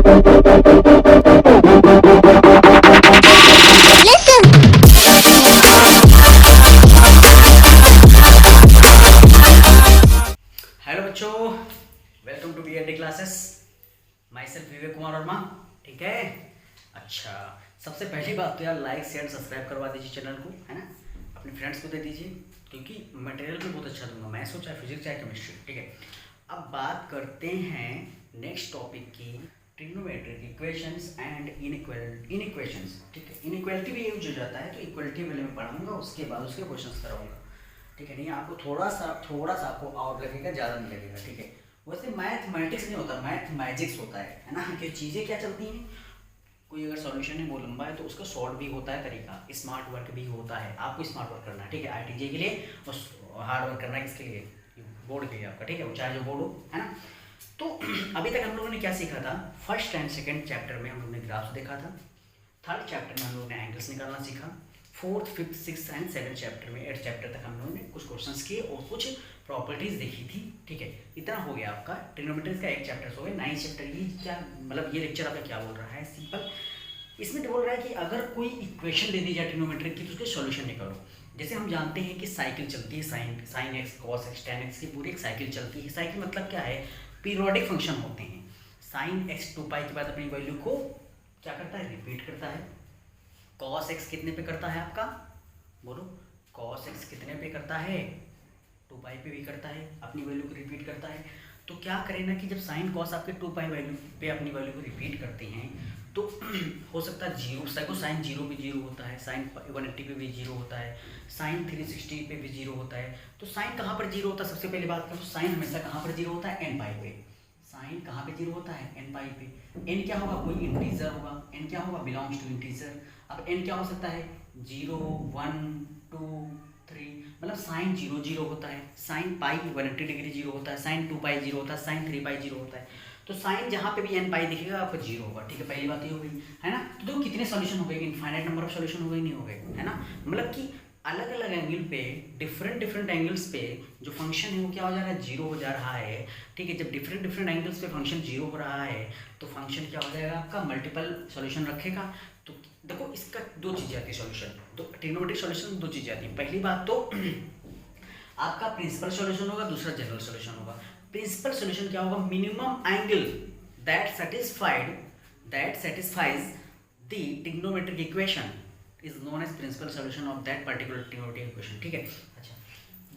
Hello बच्चों, welcome to BEd classes. Myself Vivek Kumar Verma. ठीक है, अच्छा सबसे पहली बात तो यार लाइक शेयर सब्सक्राइब करवा दीजिए चैनल को, है ना। अपने फ्रेंड्स को दे दीजिए, क्योंकि मटेरियल भी बहुत अच्छा दूंगा, मैथ्स हो चाहे फिजिक्स चाहे केमिस्ट्री। ठीक है, अब बात करते हैं नेक्स्ट टॉपिक की, ट्रिग्नोमेट्रिक इक्वेशंस एंड इनइक्वेशंस। ठीक है, इनइक्वालिटी भी यूज हो जाता है, तो इक्वालिटी वाले में पढ़ाऊंगा, उसके बाद उसके क्वेश्चंस कराऊंगा। ठीक है, नहीं आपको थोड़ा सा आपको आउट लगेगा, ज़्यादा नहीं लगेगा। ठीक है, वैसे मैथमेटिक्स नहीं होता, मैथ मैजिक्स होता है ना। कि चीज़ें क्या चलती हैं, कोई अगर सॉल्यूशन है वो लंबा है तो उसका शॉर्ट भी होता है तरीका, स्मार्ट वर्क भी होता है। आपको स्मार्ट वर्क करना है, ठीक है, आईटीजे के लिए, और हार्ड वर्क करना है किसके लिए, बोर्ड के लिए आपका। ठीक है, चाहे जो बोर्ड हो, है ना। तो अभी तक हम लोगों ने क्या सीखा था, फर्स्ट एंड सेकेंड चैप्टर में हम लोगों ने ग्राफ्स देखा था, थर्ड चैप्टर में हम लोगों ने एंगल्स निकालना सीखा, fourth fifth six and seven chapter में 8 चैप्टर तक हम लोगों ने कुछ क्वेश्चंस किए और कुछ प्रॉपर्टीज देखी थी। ठीक है, इतना हो गया आपका ट्रिग्नोमेट्री का 1 चैप्टर हो गया। 9 चैप्टर ये क्या मतलब, ये लेक्चर आपका क्या बोल रहा है, सिंपल इसमें बोल रहा है कि अगर कोई इक्वेशन दे दी जाए ट्रिग्नोमेट्रिक की तो उसके सॉल्यूशन निकालो। जैसे हम जानते हैं कि साइकिल चलती है, sine x cos x ten x की पूरी एक साइकिल चलती है। साइकिल मतलब क्या है, पीरियोडिक फंक्शन होते हैं। साइन एक्स 2π के बाद अपनी वैल्यू को क्या करता है, रिपीट करता है। कॉस एक्स कितने पे करता है आपका, बोलो, कॉस एक्स कितने पे करता है, 2π पे भी करता है, अपनी वैल्यू को रिपीट करता है। तो क्या करें ना कि जब साइन कॉस आपके 2π वैल्यू पे अपनी वैल्यू को रिपीट करते हैं तो हो सकता है जीरो, साइन 0 पे 0 होता है, साइन 180 पे भी 0 होता है, साइन 360 पे भी 0 होता है। तो साइन कहाँ पर 0 होता है, सबसे पहली बात करो, साइन हमेशा कहाँ पर 0 होता है, nπ पे। साइन कहाँ पे 0 होता है, nπ पे। n क्या होगा, कोई इंटीजर होगा, n क्या होगा, बिलोंग्स टू इंटीजर। अब n क्या हो सकता है, 0 1 2 3, मतलब साइन 0 0 होता है, साइन पाई 180 डिग्री 0 होता है, साइन 2π 0 होता है, साइन 3π 0 होता है। तो साइन जहाँ पे भी nπ दिखेगा आपको 0 होगा। ठीक है, पहली बात ये हो गई, है ना। तो देखो कितने सॉल्यूशन हो गए, इनफाइनाइट नंबर ऑफ सॉल्यूशन हो गए, नहीं हो गए, है ना। मतलब कि अलग अलग एंगल पे, डिफरेंट एंगल्स पे जो फंक्शन है वो क्या हो जा रहा है, 0 हो जा रहा है। ठीक है, जब डिफरेंट एंगल्स पे फंक्शन 0 हो रहा है तो फंक्शन क्या हो जाएगा आपका, मल्टीपल सॉल्यूशन रखेगा। तो देखो इसका 2 चीज़ें आती है सॉल्यूशन, तो ट्रिग्नोमेट्रिक सॉल्यूशन 2 चीज़ें आती हैं। पहली बात तो आपका प्रिंसिपल सॉल्यूशन होगा, दूसरा जनरल सॉल्यूशन होगा। प्रिंसिपल सॉल्यूशन क्या होगा, minimum angle that satisfies the trigonometric equation is known as principal solution of that particular trigonometric equation। ठीक है, अच्छा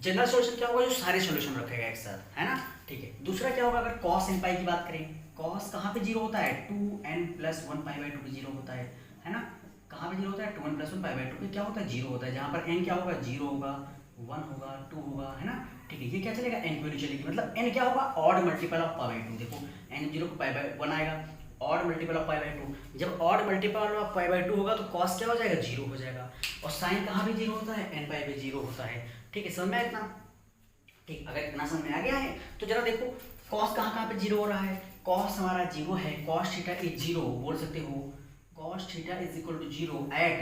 जनरल सॉल्यूशन क्या होगा, जो सारे सॉल्यूशन रखेगा एक साथ, है ना। ठीक है, दूसरा क्या होगा, अगर cos nπ की बात करें, cos कहाँ पे 0 होता है, 2n + 1π/2 पे 0 होता है ना। कहाँ पे 0 होता है, 2n + 1π/2 पे क्या होता है, 0 होता है। जहाँ पर n क्या होगा, 0 होगा, 1 होगा, 2 होगा, है ना। ठीक है, ये क्या चलेगा, n की वैल्यू चलेगी, मतलब n क्या होगा, ऑड मल्टीपल ऑफ π/2। देखो n 0 को π/1 आएगा, ऑड मल्टीपल ऑफ π/2। जब ऑड मल्टीपल ऑफ π/2 होगा तो cos क्या हो जाएगा, 0 हो जाएगा। और साइन कहाँ पे 0 होता है, nπ पे 0 होता है। ठीक है, समझ में आया इतना। ठीक, अगर इतना समझ में आ गया है तो जरा देखो cos कहाँ पे 0 हो रहा है, cos हमारा 0 है, cos थीटा इज 0, बोल सकते हो cos theta is equal to 0 at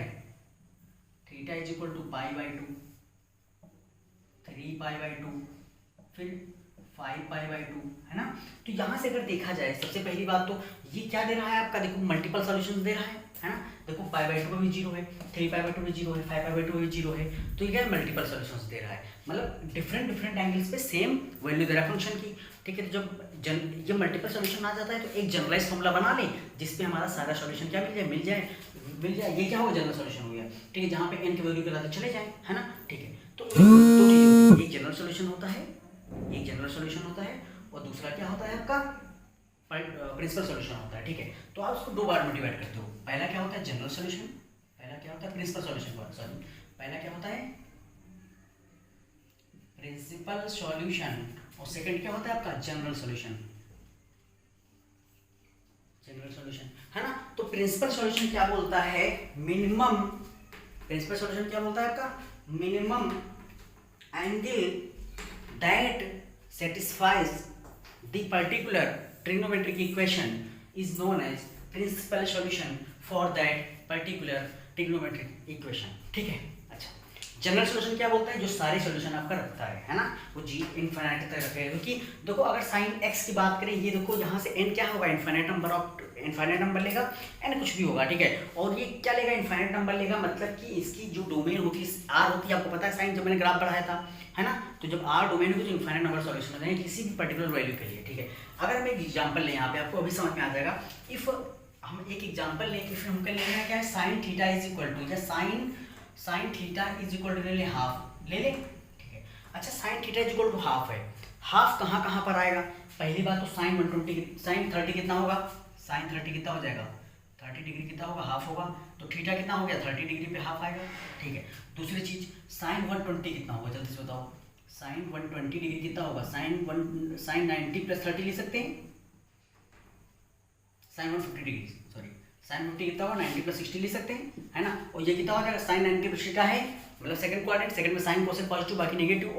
theta is equal to π/2, 3π/2, फिर 5π/2, है ना। तो यहाँ से अगर देखा जाए, सबसे पहली बात तो ये क्या दे रहा है आपका, देखो मल्टीपल सॉल्यूशंस दे रहा है ना। देखो π/2 भी 0 है, 3π/2 भी 0 है, 5π/2 भी 0 है। तो ये क्या है, मल्टीपल सॉल्यूशंस दे रहा है, मतलब डिफरेंट एंगल्स पे सेम वैल्यू दे रहा है फंक्शन की। ठीक है, तो जब ये मल्टीपल सॉल्यूशन आ जाता है तो एक जनरलाइज फॉर्मूला बना ले जिसपे हमारा सारा सॉल्यूशन क्या मिल जाए। ये क्या होगा, जनरल सॉल्यूशन हो गया। ठीक है, जहाँ पे n की वैल्यू के लाते चले जाए, है ना। ठीक है, तो दो चीज़, एक जनरल सॉल्यूशन होता है, एक जनरल सॉल्यूशन होता है, और दूसरा क्या होता है आपका, प्रिंसिपल सॉल्यूशन होता है। ठीक है, तो आप उसको 2 बार में डिवाइड करते हो। पहला क्या होता है, जनरल सॉल्यूशन, पहला क्या होता है, प्रिंसिपल सॉल्यूशन, सॉरी पहला क्या होता है, प्रिंसिपल सॉल्यूशन, और सेकंड क्या होता है आपका, जनरल सॉल्यूशन, है ना। तो प्रिंसिपल सॉल्यूशन क्या बोलता है, मिनिमम, प्रिंसिपल सॉल्यूशन क्या बोलता है आपका, minimum angle that satisfies the particular trigonometric equation is known as principal solution for that particular trigonometric equation। ठीक है, अच्छा जनरल सॉल्यूशन क्या बोलता है, जो सारे सॉल्यूशन आपका रखता है ना, वो जी इनफाइनाइट तक रखेगा। क्योंकि देखो अगर साइन एक्स की बात करें, ये देखो यहाँ से n क्या होगा, infinite number of infinite number लेगा, एन कुछ भी होगा, ठीक है। और ये क्या लेगा, इनफाइनाइट नंबर लेगा, मतलब कि इसकी जो डोमेन होती है आर होती है, आपको पता है साइन, जब मैंने ग्राफ बढ़ाया था, है ना। तो जब आर डोमेन होगी तो इनफाइनाइट नंबर सॉल्यूशन हो जाएंगे किसी भी पर्टिकुलर वैल्यू के लिए, ठीक है। अगर हम एक एग्जाम्पल लें यहाँ पे, आपको अभी समझ में आ जाएगा। इफ हम एक एग्जाम्पल लें कि फिर हमको लेना है क्या है, sine theta is equal to, या sine theta is equal to ले लें हाफ, ले लें, ठीक है। अच्छा sine theta is equal to half है, हाफ कहाँ पर आएगा, पहली बात तो साइन 120, साइन 30 कितना होगा, साइन 30 कितना हो जाएगा, 30 डिग्री कितना होगा, हाफ होगा, तो थीटा कितना हो गया, 30 डिग्री पे हाफ आएगा, ठीक है। दूसरी चीज साइन 120 कितना होगा, जल्दी से बताओ, साइन 120 डिग्री कितना होगा, साइन 90 प्लस 30 ले सकते हैं, साइन 150 डिग्री, सॉरी साइन 50 कितना होगा, 90 प्लस 60 ले सकते हैं, है ना। और ये कितना हो जाएगा, साइन 90 प्लस थीटा है, मतलब सेकंड क्वाड्रेंट, सेकंड में साइन कोसेक पॉजिटिव बाकी नेगेटिव,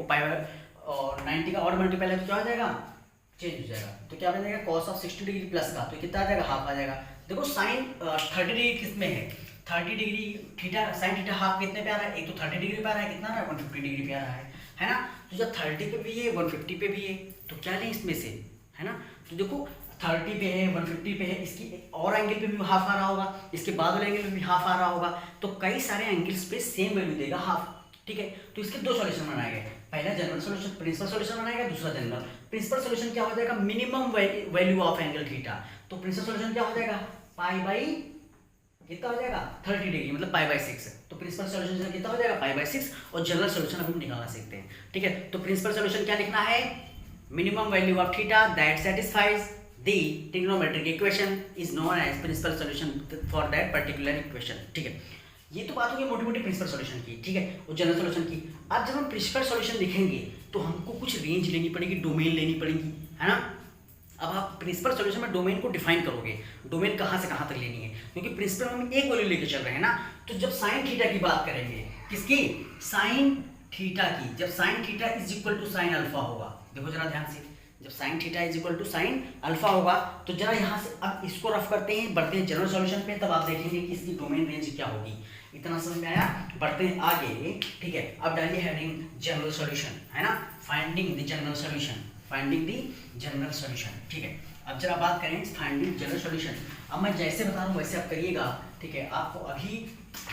और 90 का ऑड मल्टीपल है तो क्या हो जाएगा, चेंज हो जाएगा, तो क्या बन जाएगा, cos ऑफ 60 डिग्री प्लस का, तो कितना आ जाएगा, हाफ आ जाएगा। देखो साइन 30 डिग्री किस में है, 30 degree theta, sine theta half कितने पे आ रहा है, एक तो 30 डिग्री पे आ रहा है, कितना आ रहा है, 150 डिग्री पे आ रहा है ना। तो जब 30 पे भी है 150 पे भी है, तो क्या लें इसमें से, है ना। तो देखो 30 पे है 150 पे है, इसकी और एंगल पे भी हाफ आ रहा होगा, इसके बाद वाले एंगल पे भी हाफ आ रहा होगा, तो कई सारे एंगल्स पे सेम वैल्यू देगा हाफ, ठीक है। तो इसके दो सॉल्यूशन बनाए गए, पहला जनरल सॉल्यूशन प्रिंसिपल सॉल्यूशन बनाएगा, दूसरा जनरल। प्रिंसिपल सॉल्यूशन क्या हो जाएगा, minimum value of angle theta, तो प्रिंसिपल सॉल्यूशन क्या हो जाएगा, पाई बाई कितना हो जाएगा, 30 डिग्री मतलब पाई बाई 6, तो प्रिंसिपल सॉल्यूशन कितना हो जाएगा, पाई बाई 6, और जनरल सॉल्यूशन अब हम निकालना सीखते हैं, ठीक है। तो प्रिंसिपल सॉल्यूशन क्या लिखना है, minimum value of theta that satisfies the trigonometric equation is known as principal solution for that particular equation, ठीक है। ये तो बात होगी मोटी मोटी प्रिंसिपल सॉल्यूशन की, ठीक है, और जनरल सॉल्यूशन की। अब जब हम प्रिंसिपल सॉल्यूशन लिखेंगे तो हमको कुछ रेंज लेनी पड़ेगी, डोमेन लेनी पड़ेगी, है ना। अब आप प्रिंसिपल सॉल्यूशन में डोमेन को डिफाइन करोगे, डोमेन कहाँ से कहाँ तक लेनी है, क्योंकि प्रिंसिपल में हम एक वैल्यू लेके चल रहे हैं ना। तो जब साइन थीटा की बात करेंगे, किसकी, साइन थीटा की, जब sine theta is equal to sine alpha होगा, देखो जरा ध्यान से, जब sine theta is equal to sine alpha होगा, तो जरा यहाँ से अब इसको रफ करते हैं, बढ़ते हैं जनरल सॉल्यूशन पे, तब आप देखेंगे कि इसकी डोमेन रेंज क्या होगी। इतना समझ में आया, बढ़ते हैं आगे, ठीक है। अब डालिए हेडिंग जनरल सॉल्यूशन, है ना, finding the general solution, finding the general solution, ठीक है। अब जरा बात करें फाइंडिंग जनरल सॉल्यूशन, अब मैं जैसे बता रहा हूँ वैसे आप करिएगा, ठीक है। आपको अभी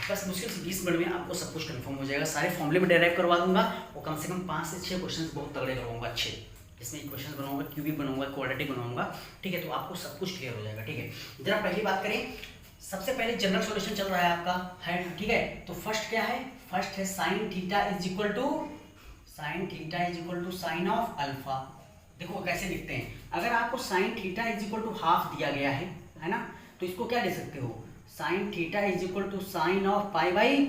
बस मुश्किल से 20 मिनट में आपको सब कुछ कन्फर्म हो जाएगा, सारे फॉर्मूले में डेराइव करवा दूंगा, और कम से कम 5 से 6 क्वेश्चन बहुत तगड़े करवाऊंगा, अच्छे, इसमें इक्वेशन बनाऊंगा, क्यूबिक बनाऊंगा, क्वाड्रेटिक बनाऊंगा, ठीक है। तो आपको सब कुछ क्लियर हो जाएगा, ठीक है। जरा पहली बात करें, सबसे पहले जनरल सॉल्यूशन चल रहा है आपका, है, ठीक है। तो फर्स्ट क्या है, फर्स्ट है sine theta is equal to sine of alpha. देखो कैसे लिखते हैं, अगर आपको sine theta is equal to half दिया गया है ना, तो इसको क्या ले सकते हो, sine theta is equal to sine of pi by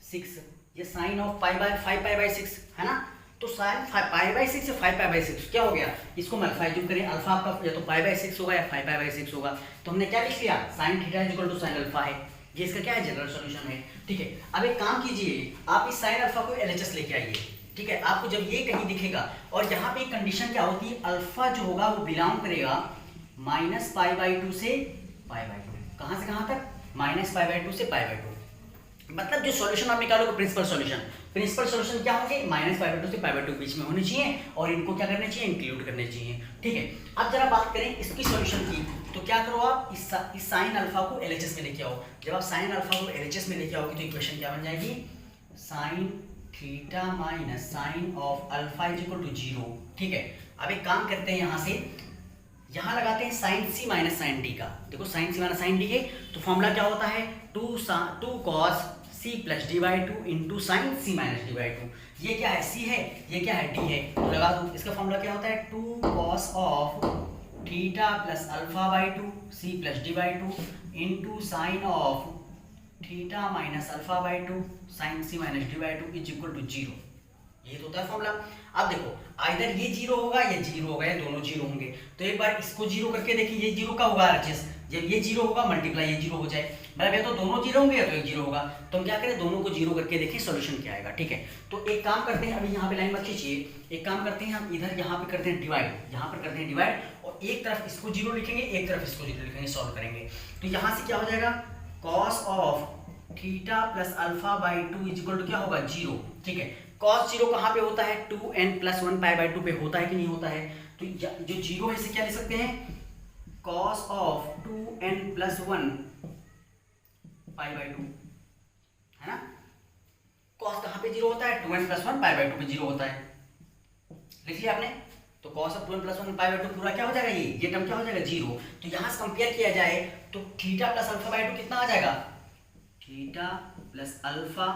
6, ये sine of pi by 5 pi by 6, है ना। तो साइन पाई बाई 6 या 5 पाई बाई 6 क्या हो गया, इसको मैं अल्फा जूम करें, अल्फा आपका या तो पाई बाई 6 होगा या 5 पाई बाई 6 होगा, तो हमने क्या लिख लिया, sine theta is equal to sine alpha है, ये इसका क्या है, जनरल सॉल्यूशन है, ठीक है। अब एक काम कीजिए, आप इस साइन अल्फा को एलएचएस लेके आइए, ठीक है। आपको जब ये कहीं दिखेगा, और यहाँ पे एक कंडीशन क्या होती है, अल्फा जो होगा वो बिलोंग करेगा माइनस पाई बाई 2 से पाई बाई 2, कहाँ से कहाँ तक, माइनस पाई बाई 2 से पाई बाई 2, मतलब जो सॉल्यूशन आप निकालोगे प्रिंसिपल सॉल्यूशन क्या होंगे, माइनस पाई बाई 2 से पाई बाई 2 के बीच में होने चाहिए, और इनको क्या करना चाहिए, इंक्लूड करने चाहिए, ठीक है। अब जरा बात करें इसकी सॉल्यूशन की, तो क्या करो आप, इस साइन अल्फा को एलएचएस में लेके आओ। जब आप साइन अल्फा को एलएचएस में लेके आओगे तो इक्वेशन क्या बन जाएगी, sine theta minus sine of alpha is equal to 0, ठीक है। अब एक काम करते हैं, यहाँ से यहाँ लगाते हैं sine C minus sine D का। देखो sine C minus sine D है, तो फॉर्मूला क्या होता है, 2 cos c plus D by 2 into sine C minus D by 2। ये क्या है, c है, ये क्या है, d है, तो लगा दो। इसका फॉर्मूला क्या होता है, 2 cos of theta plus alpha by 2 c plus D by 2 into sine of theta minus alpha by 2 sine C minus D by 2 is equal to 0। ये तो होता है फॉर्मूला। अब देखो आइदर ये 0 होगा या 0 होगा, या दोनों 0 होंगे। तो एक बार इसको 0 करके देखिए, ये 0 का होगा आरएचएस, जब ये 0 होगा मल्टीप्लाई ये 0 हो जाए, मतलब या तो दोनों 0 होंगे या तो एक 0 होगा। तो हम क्या करें, दोनों को 0 करके देखें सॉल्यूशन क्या आएगा, ठीक है। तो एक काम करते हैं, अभी यहाँ पे लाइन मत खींचिए, एक काम करते हैं हम इधर यहाँ पे करते हैं डिवाइड, यहाँ पर करते हैं डिवाइड, और एक तरफ इसको 0 लिखेंगे, एक तरफ इसको 0 लिखेंगे, सॉल्व करेंगे। तो यहाँ से क्या हो जाएगा, cos of theta plus alpha by 2 is equal to क्या होगा, 0, ठीक है। cos 0 कहाँ पे होता है, 2n प्लस 1 पाई बाई 2 पे होता है कि नहीं होता है। तो जो 0 है इसे क्या ले सकते हैं, cos ऑफ 2n+1 π/2, है ना। कॉस कहाँ पे जीरो होता है, 2n+1 π/2 पे जीरो होता है, लिख लिया आपने। तो कॉस ऑफ 2n+1 π/2 पूरा क्या हो जाएगा, ये टर्म क्या हो जाएगा, जीरो। तो यहाँ से कंपेयर किया जाए तो थीटा प्लस अल्फा बाई 2 कितना आ जाएगा, theta plus alpha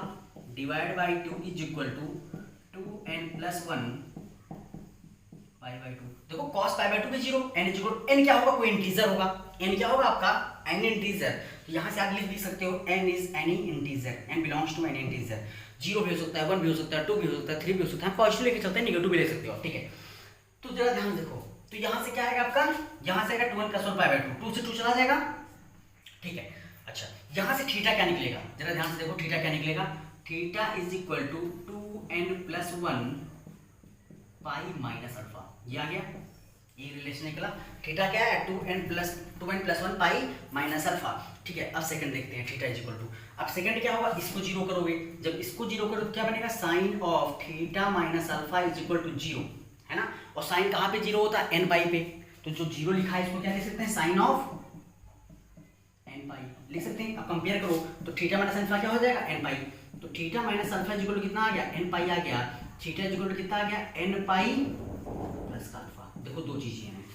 divide by 2 is equal to 2n+1 π/2। देखो cos π/2 पे जीरो, n क्या होगा, कोई इंटीजर होगा, n क्या होगा आपका, n इंटीजर। तो यहाँ से आप लिख सकते हो n is any integer, n belongs to any integer. Zero भी हो सकता है, 1 भी हो सकता है, 2 भी हो सकता है, 3 भी हो सकता है, पॉजिटिव लेके चलते हैं, नेगेटिव भी ले सकते हो, ठीक है। तो जरा ध्यान देखो, तो यहाँ से क्या आएगा आपका, यहाँ से आएगा 2n+1 π/2, 2 से 2 चला जाएगा, ठीक है। अच्छा, यहाँ से थीटा क्या निकलेगा, जरा ध्यान से देखो, थीटा क्या निकलेगा, theta is equal to 2n+1 pi minus alpha, ये आ गया, ये रिलेशन निकला। थीटा क्या है, 2n+1 पाई माइनस अल्फा, ठीक है। अब सेकंड देखते हैं, थीटा इज इक्वल टू, अब सेकंड क्या होगा, इसको जीरो करोगे, जब इसको जीरो करो तो क्या बनेगा, sine of theta minus alpha is equal to zero, है ना। और साइन कहाँ पे जीरो होता है, n पाई पे, तो जो जीरो लिखा है इसको क्या लिख सकते हैं, साइन ऑफ n पाई लिख सकते हैं। अब कंपेयर करो तो थीटा माइनस अल्फा क्या हो जाएगा, n पाई, तो theta minus alpha is equal to कितना आ गया, n पाई आ गया, थीटा इज इक्वल टू कितना आ गया, n पाई प्लस अल्फा। देखो दो चीजें हैं,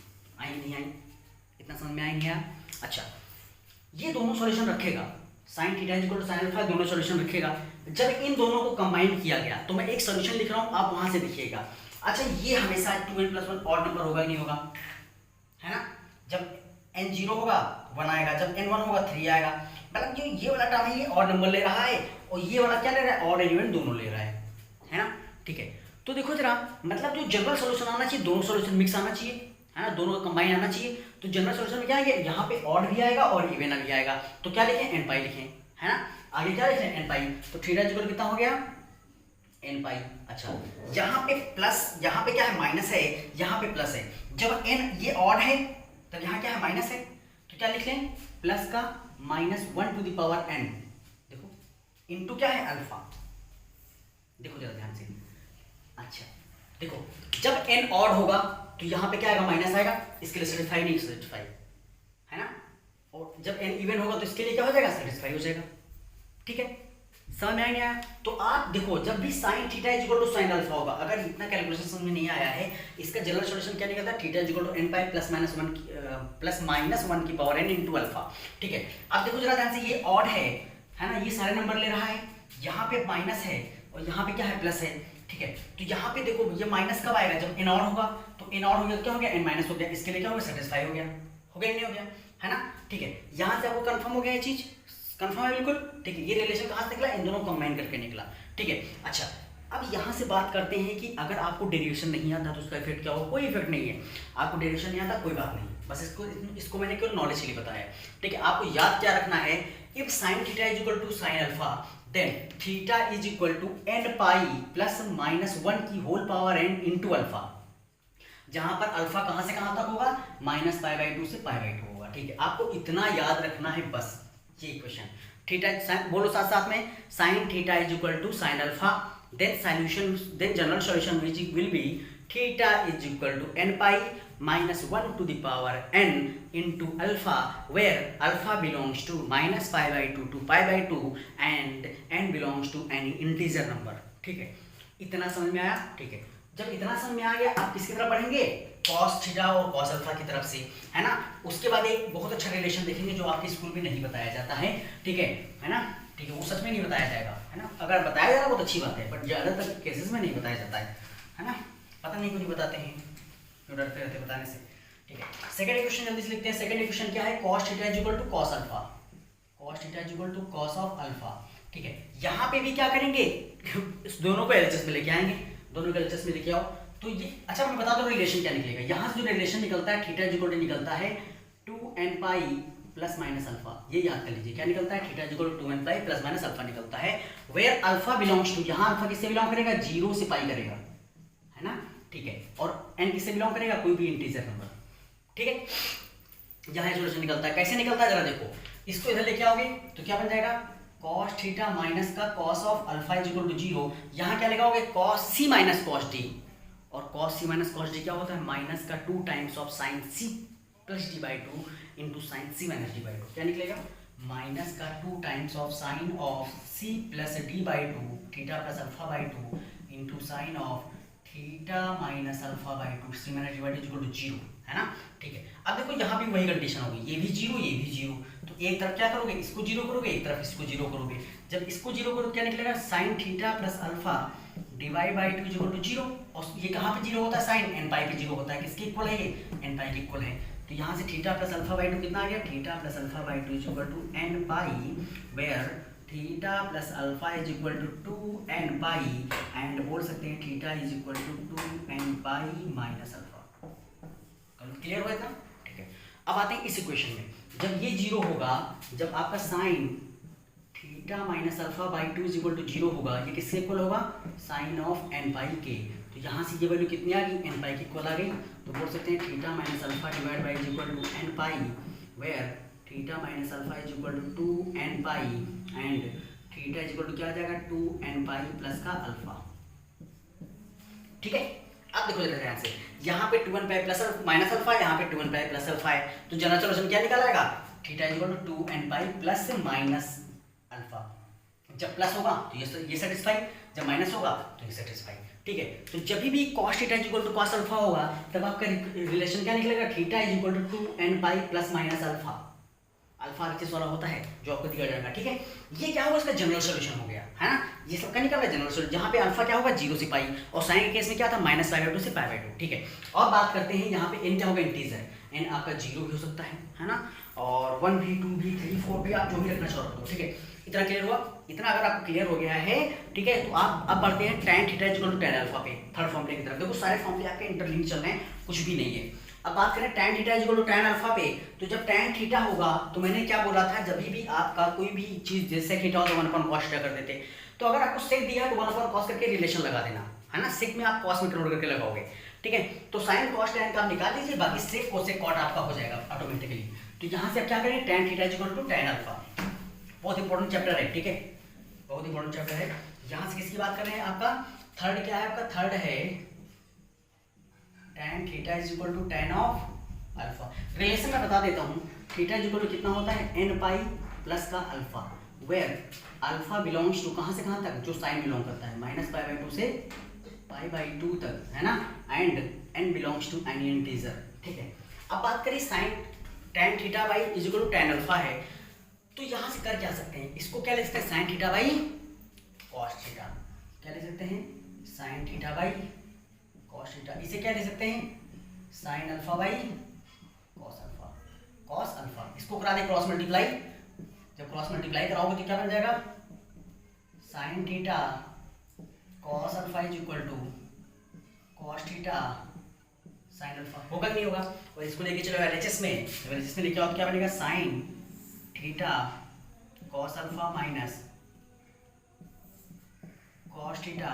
आई नहीं आई, इतना समझ में आई नहीं आया। अच्छा, ये दोनों सॉल्यूशन रखेगा, sine theta is equal to sine alpha, दोनों सॉल्यूशन रखेगा। जब इन दोनों को कंबाइन किया गया तो मैं एक सॉल्यूशन लिख रहा हूं, आप वहां से देखिएगा। अच्छा, ये हमेशा 2n+1 ऑड नंबर होगा ही नहीं होगा, है ना। जब n 0 होगा 1 आएगा, जब n 1 होगा 3 आएगा, मतलब जो ये वाला टर्म है ये ऑड नंबर ले रहा है, और ये वाला क्या ले रहा है, ऑड एलिमेंट दोनों ले रहा है ना, ठीक है। तो देखो जरा, मतलब जो जनरल सॉल्यूशन आना चाहिए, दोनों सॉल्यूशन मिक्स आना चाहिए, है ना, दोनों कंबाइन आना चाहिए। तो जनरल सॉल्यूशन में क्या आएगा, यहाँ पे ऑड भी आएगा और इवन भी आएगा, तो क्या लिखें, n पाई लिखें, है ना। आगे क्या लिखें, n पाई, तो थीटा इक्वल कितना हो गया, n पाई। अच्छा, यहाँ पे प्लस, यहाँ पे क्या है, माइनस है, यहाँ पे प्लस है। जब n ये ऑड है तब यहाँ क्या है, माइनस है, तो क्या लिख लें, प्लस का -1 टू द पावर n, देखो इनटू क्या है, अल्फा। देखो जरा ध्यान से, अच्छा देखो, जब n ऑड होगा तो यहाँ पे क्या आएगा, माइनस आएगा, इसके लिए सेटिस्फाई नहीं सेटिस्फाई, है ना। और जब n इवन होगा तो इसके लिए क्या हो जाएगा, सेटिस्फाई हो जाएगा, ठीक है। समझ में आया। तो आप देखो, जब भी sine theta is equal to sine alpha होगा, अगर इतना कैलकुलेशन समझ में नहीं आया है, इसका जनरल सॉल्यूशन क्या निकलता है, theta is equal to n pi plus minus 1 की पावर n इंटू अल्फा, ठीक है। अब देखो जरा ध्यान से, ये ऑड है ना, ये सारे नंबर ले रहा है, यहाँ पे माइनस है और यहाँ पे क्या है, प्लस है, ठीक है। तो यहाँ पे देखो, ये माइनस कब आएगा, जब n ऑड होगा, तो n ऑड हो गया तो क्या हो गया, n माइनस हो गया, इसके लिए क्या हो गया, सेटिस्फाई हो गया, नहीं हो गया, है ना, ठीक है। यहाँ से आपको कंफर्म हो गया ये चीज, कंफर्म है बिल्कुल, ठीक है। ये रिलेशन कहाँ से निकला, इन दोनों कंबाइन करके निकला, ठीक है। अच्छा, अब यहाँ से बात करते हैं कि अगर आपको डेरिवेशन नहीं आता तो उसका इफेक्ट क्या होगा, कोई इफेक्ट नहीं है। आपको डेरिवेशन नहीं आता कोई बात नहीं, बस इसको मैंने केवल नॉलेज के लिए बताया, ठीक है। आपको याद क्या रखना है, if sine theta is equal to sine alpha then theta is equal to n pi plus -1 की whole power n into alpha, जहां पर अल्फा कहां से कहां तक होगा, -π/2 से π/2 होगा, ठीक है। आपको इतना याद रखना है बस, ये इक्वेशन। थीटा बोलो साथ साथ में, sine theta is equal to sine alpha, then general solution which will be theta is equal to n pi -1 to the power n into alpha, where alpha belongs to -π/2 to π/2 and n belongs to any integer number, ठीक है। इतना समझ में आया, ठीक है। जब इतना समझ में आ गया, आप किसकी तरफ पढ़ेंगे, cos थीटा और cos अल्फा की तरफ से, है ना। उसके बाद एक बहुत अच्छा रिलेशन देखेंगे जो आपके स्कूल में नहीं बताया जाता है, ठीक है ना, ठीक है। वो सच में नहीं बताया जाएगा, है ना। अगर बताया जाएगा बहुत अच्छी बात है, बट ज़्यादातर केसेस में नहीं बताया जाता है ना। पता नहीं क्यों नहीं बताते हैं, क्यों डरते रहते बताने से, ठीक है। सेकंड इक्वेशन जल्दी से लिखते हैं। सेकंड इक्वेशन क्या है, cos theta is equal to cos alpha, cos theta is equal to cos of alpha, ठीक है। यहाँ पे भी क्या करेंगे, इस दोनों को एलएचएस में लेके आएंगे, दोनों को एलएचएस में लेके आओ तो ये, अच्छा मैं बता दो रिलेशन क्या निकलेगा। यहाँ से जो रिलेशन निकलता है, थीटा इज इक्वल टू निकलता है 2n pi plus minus alpha, ये याद कर लीजिए क्या निकलता है, theta is equal to 2n pi plus minus alpha निकलता है, वेयर अल्फा बिलोंग्स टू, यहाँ अल्फा किससे बिलोंग करेगा, 0 से पाई करेगा, है ना, ठीक है। और n किससे बिलोंग करेगा, कोई भी इंटीजर नंबर, ठीक है। यहाँ सॉल्यूशन निकलता है, कैसे निकलता है जरा देखो, इसको इधर लेके आओगे तो क्या बन जाएगा, cos थीटा माइनस का cos of alpha is equal to 0, यहाँ क्या लगाओगे, cos c minus cos d, और cos c minus cos d क्या होता है, माइनस का 2 times of sine c plus d by 2 into sine C minus D by two, क्या निकलेगा माइनस का 2 times of sine of C plus D by two theta plus alpha by two into sine of theta minus alpha by two C minus D by two equal to zero, है ना। ठीक है, अब देखो यहाँ भी वही कंडीशन होगी, ये भी जीरो ये भी जीरो, तो एक तरफ क्या करोगे इसको जीरो करोगे, एक तरफ इसको जीरो करोगे। जब इसको जीरो करो क्या निकलेगा sine theta plus alpha divide by two equal to zero, और ये कहाँ पे जीरो होता है साइन एन पाई पे जीरो होता है, किसके इक्वल है ये एन पाई के इक्वल है। तो यहाँ से theta plus alpha by two कितना आ गया theta plus alpha by two is equal to N pi, where theta plus alpha is equal to 2n pi and बोल सकते हैं theta is equal to 2n pi minus alpha. Clear हुआ था। ठीक है, अब आते हैं इस इक्वेशन में, जब ये जीरो होगा, जब आपका sine theta minus alpha by two is equal to zero होगा, ये किसके इक्वल होगा साइन ऑफ एन पाई के। तो यहाँ से ये वैल्यू कितनी आ गई एन पाई की इक्वल आ गई, तो बोल सकते हैं theta minus alpha divide by is equal to N pi, where theta minus alpha is equal to 2n pi and theta is equal to क्या आ जाएगा 2n पाई प्लस का अल्फा। ठीक है, अब देखो जरा ध्यान से, यहाँ पे 2n pi plus minus alpha, यहाँ पे 2n पाई प्लस अल्फा है, तो जनरल सॉल्यूशन क्या निकल आएगा theta is equal to 2n pi plus minus alpha. जब प्लस होगा तो ये सेटिस्फाई, जब माइनस होगा तो ये सेटिस्फाई। ठीक है, तो जब भी cos theta is equal to cos alpha होगा, तब आपका रिलेशन क्या निकलेगा theta is equal to 2n pi plus minus alpha, alpha RHS वाला होता है जो आपको दिया जाएगा। ठीक है, ये क्या होगा इसका जनरल सॉल्यूशन हो गया, है ना, ये सबका निकल रहा है जनरल सॉल्यूशन, जहाँ पे अल्फा क्या होगा 0 से पाई, और साइन के केस में क्या था माइनस पाई बाई 2 से पाई बाई 2। ठीक है, और बात करते हैं यहाँ पे n क्या होगा इंटीजर, n आपका 0 भी हो सकता है ना, और 1 भी 2 भी 3 4 भी, आप जो भी रखना चाहो। ठीक है, इतना क्लियर हुआ, इतना अगर आपको क्लियर हो गया है, ठीक है, तो आप अब बढ़ते हैं tan theta is equal to tan alpha पे, थर्ड फॉर्मूले की तरफ। देखो सारे फॉर्मूले आपके इंटरलिंक चल रहे हैं, कुछ भी नहीं है। अब बात करें tan theta is equal to tan alpha पे, तो जब tan थीटा होगा तो मैंने क्या बोला था, जब भी आपका कोई भी चीज जैसे थीटा हो तो 1/cos थीटा कर देते, तो अगर आपको सेक दिया है तो 1/cos करके रिलेशन लगा देना, है ना, सेक में आप cos में कन्वर्ट करके लगाओगे। ठीक है, तो sin cos tan का आप निकाल लीजिए, बाकी सेक cosec cot आपका हो जाएगा ऑटोमेटिकली। तो यहाँ से आप क्या करें tan theta is equal to tan alpha, बहुत इंपॉर्टेंट चैप्टर है। ठीक है, बहुत इंपॉर्टेंट चैप्टर है। यहाँ से किसकी बात कर रहे हैं, आपका थर्ड क्या है, आपका थर्ड है tan theta is equal to tan of alpha. Relation मैं बता देता हूँ, थीटा इज इक्वल टू कितना होता है n पाई प्लस का alpha, where alpha belongs to कहाँ से कहाँ तक, जो साइन बिलोंग करता है माइनस पाई बाई 2 से पाई बाई 2 तक, है ना, and n belongs to any integer. ठीक है, अब बात करें sine tan theta by is equal to tan alpha है, तो यहाँ से कर क्या सकते हैं, इसको क्या लिख सकते हैं sine theta by cos theta, क्या लिख सकते हैं sine theta by cos theta, इसे क्या लिख सकते हैं sine alpha by cos alpha, cos alpha, इसको करा दे क्रॉस मल्टीप्लाई, जब क्रॉस मल्टीप्लाई कराओगे तो क्या बन जाएगा sine theta cos alpha is equal to cos theta sine alpha, होगा कि नहीं होगा। और इसको लेके चलो एलएचएस में, जब एलएचएस में लेके आओ तो क्या बनेगा sine theta cos alpha minus cos theta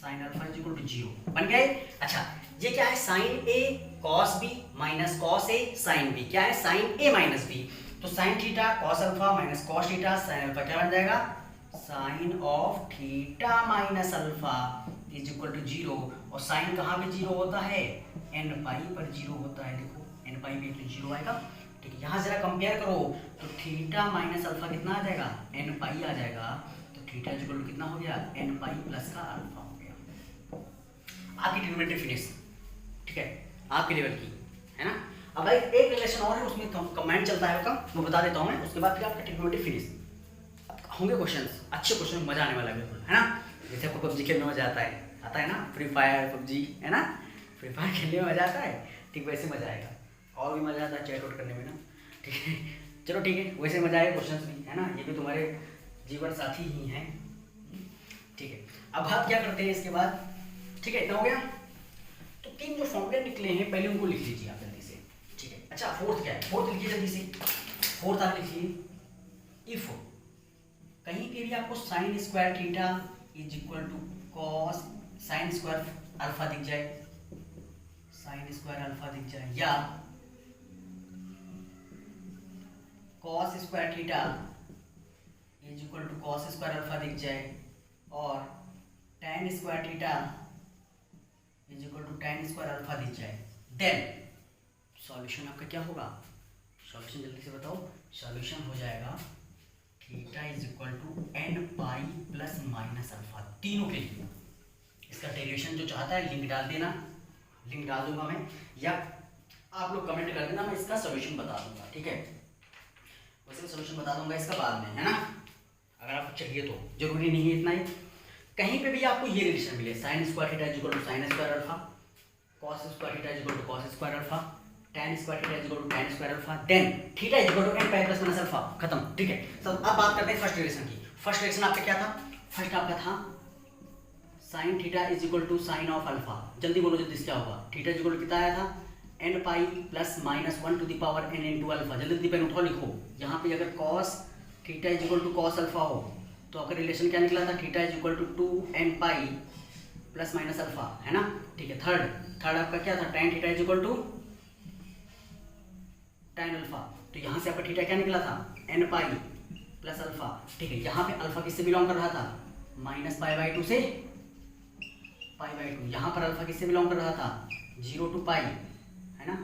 sine alpha is equal to 0 बन गया। अच्छा, ये क्या है sine A cos B minus cos A sine B, क्या है साइन ए माइनस बी, तो sine theta cos alpha minus cos theta sine alpha क्या बन जाएगा sine of theta minus alpha is equal to 0, और साइन कहाँ पे 0 होता है एन पाई पर 0 होता है, देखो एन पाई पे तो 0 आएगा। ठीक है, यहाँ जरा कंपेयर करो तो थीटा माइनस अल्फा कितना आ जाएगा एन पाई आ जाएगा, तो थीटा इज इक्वल टू कितना हो गया एन पाई प्लस का अल्फा हो गया। आपकी ट्रिग्नोमेट्री फिनिश। ठीक है, आपके लेवल की, है ना। अब भाई एक रिलेशन और है, उसमें कमेंट चलता है उसका, वो बता देता हूँ मैं, उसके बाद फिर आपका ट्रिग्नोमेट्री फिनिश होंगे क्वेश्चंस, अच्छे क्वेश्चन, मजा आने वाला है बिल्कुल, है ना। जैसे आपको पबजी खेलने में मजा आता है ना, फ्री फायर पबजी, है ना, फ्री फायर खेलने में मजा आता है, ठीक वैसे मजा आएगा, और भी मजा आता है चैट आउट करने में ना। ठीक है, चलो ठीक है, वैसे मजा आएगा क्वेश्चंस भी, है ना, ये भी तुम्हारे जीवन साथी ही हैं। ठीक है, अब बात क्या करते हैं इसके बाद। ठीक है, इतना हो गया, तो 3 जो फॉर्मूले निकले हैं पहले उनको लिख लीजिए आप जल्दी से। ठीक है, अच्छा फोर्थ क्या है, फोर्थ लिखिए जल्दी से, फोर्थ आप लिखिए इफ कहीं पे भी आपको sine square theta is equal to cos sine square alpha दिख जाए, साइन स्क्वायर अल्फा दिख जाए, या cos square theta is equal to cos square alpha दिख जाए, और tan square theta is equal to tan square alpha दिख जाए, देन सॉल्यूशन आपका क्या होगा, सॉल्यूशन जल्दी से बताओ। सॉल्यूशन हो जाएगा theta is equal to N pi plus minus alpha, तीनों के लिए। इसका डेरिवेशन जो चाहता है लिंक डाल देना, लिंक डाल दूंगा मैं, या आप लोग कमेंट कर देना, मैं इसका सॉल्यूशन बता दूंगा, ठीक है। वैसे सॉल्यूशन बता दूंगा इसका बाद में, है ना, अगर आपको चाहिए तो। जरूरी नहीं है इतना ही, कहीं पे भी आपको ये रिलेशन मिले, sine square theta is equal to sine square alpha, cos square theta is equal to cos square alpha, tan square theta is equal to tan square alpha, then theta is equal to n pi plus minus alpha, खत्म, ठीक है। सब अब बात करते हैं first relation की। First relation आपका क्या था? फर्स्ट आपका था sine theta is equal to sine of alpha. जल्दी बोलो जल्दी, क्या होगा? थीटा इज इक्वल टू कितना आया था? n pi plus minus 1 to the power n into alpha. जल्दी जल्दी पेन उठाओ, लिखो। यहाँ पे अगर cos theta is equal to cos alpha हो तो आपका रिलेशन क्या निकला था? Theta is equal to 2n pi plus minus alpha, है ना, ठीक है। थर्ड आपका क्या था? tan theta is equal to tan alpha. तो यहाँ से आपका थीटा क्या निकला था? n पाई प्लस अल्फा, ठीक है। यहाँ पे अल्फा किससे बिलोंग कर रहा था? माइनस पाई बाई 2 से पाई बाई 2। यहाँ पर अल्फा किससे बिलोंग कर रहा था? 0 टू पाई, है ना।